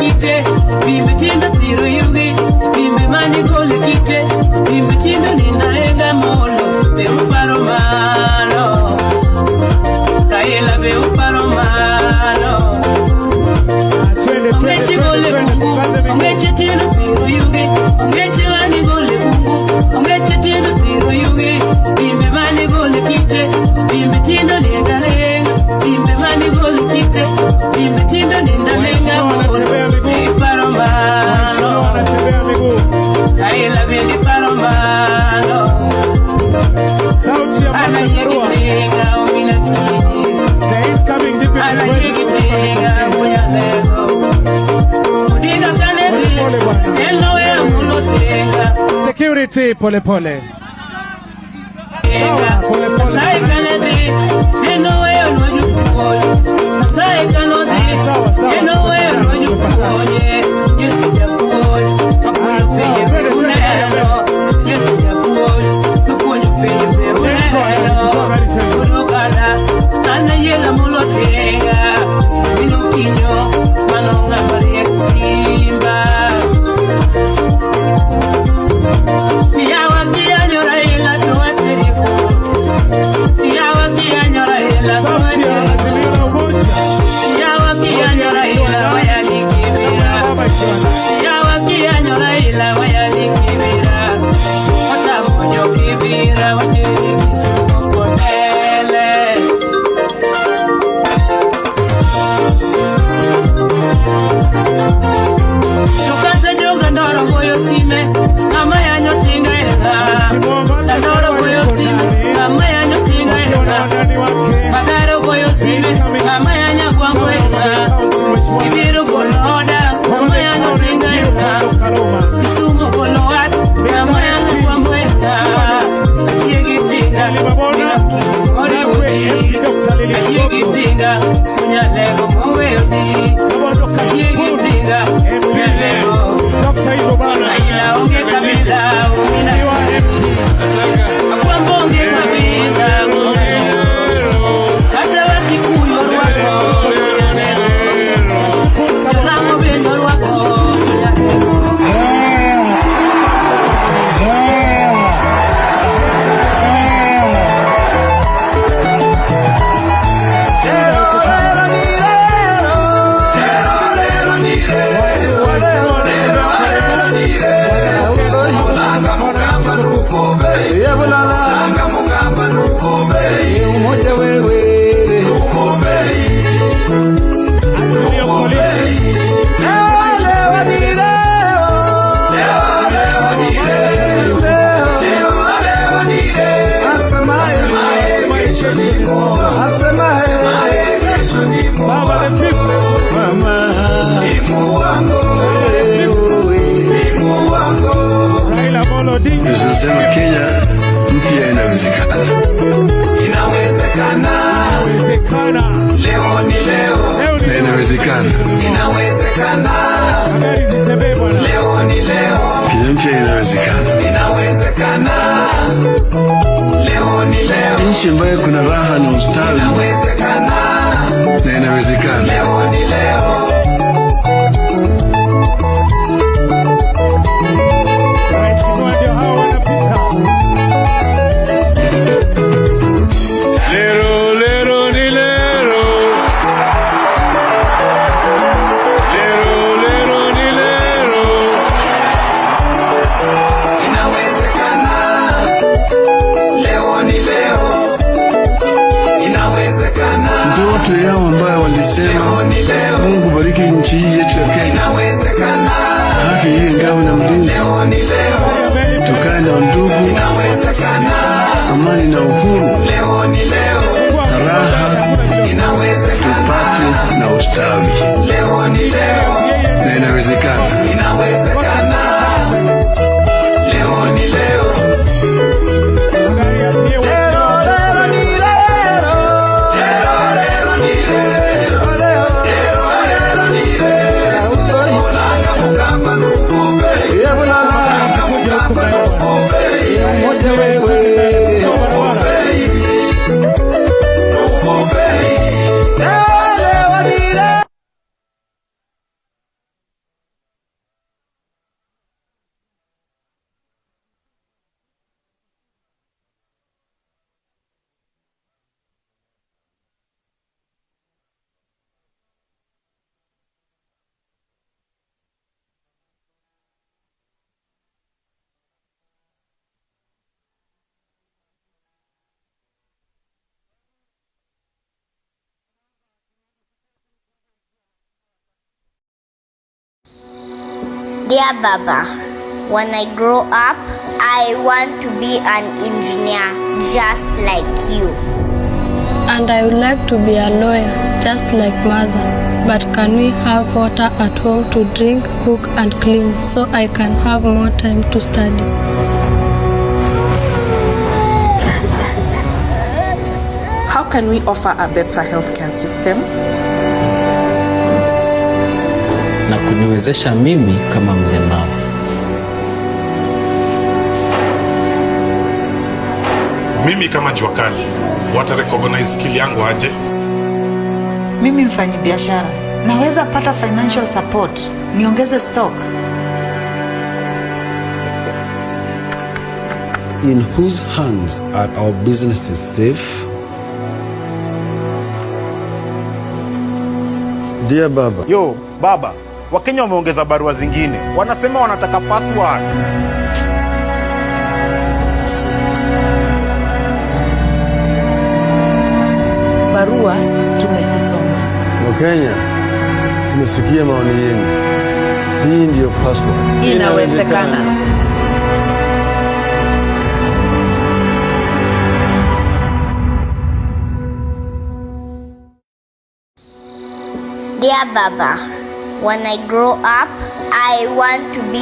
kite, bimbe tindo tiro yugi, bimbe mani gole kite, bimbe tindo ninaenga molo, be uparo malo, Raila be uparo malo. Ongechi gole bungu, ongechi tindo tiro yugi, ongechi mani gole bungu, ongechi tindo tiro yugi, bimbe mani gole kite, bimbe tindo nenga lenga, bimbe mani gole kite, bimbe tindo ninda lenga molo, be uparo malo. Raila be uparo malo. Sauti ya Karua. The incoming security pole pole. Tunasema Kenya mpya inawezekana. Inawezekana. Leo ni leo. Na inawezekana. Inawezekana. Leo ni leo. Kenya mpya inawezekana. Inawezekana. Leo ni leo. Nchi ambayo kuna raha na ustawi. Inawezekana. Na inawezekana. Leo ni leo. Yao ambayo walisema Mungu bariki nchi hii yetu ya Kenya, haki hii ngao na mlinzi, tukae na undugu, amani na uhuru, raha tupate na ustawi, na inawezekana. Dear Baba, when I grow up, I want to be an engineer just like you. And I would like to be a lawyer just like mother. But can we have water at home to drink, cook and clean so I can have more time to study? How can we offer a better healthcare system? Na kuniwezesha mimi kama mlemavu. Mimi kama jua kali, wata recognize skill yangu aje? Mimi mfanyi biashara, naweza pata financial support, niongeze stock. In whose hands are our businesses safe? Dear Baba. Yo, Baba, Wakenya wameongeza barua zingine. Wanasema wanataka password. Barua tumesisoma. Wakenya, tumesikia maoni yenu. Hii ndiyo password. Inawezekana. Dear Baba, when I grow up, I want to be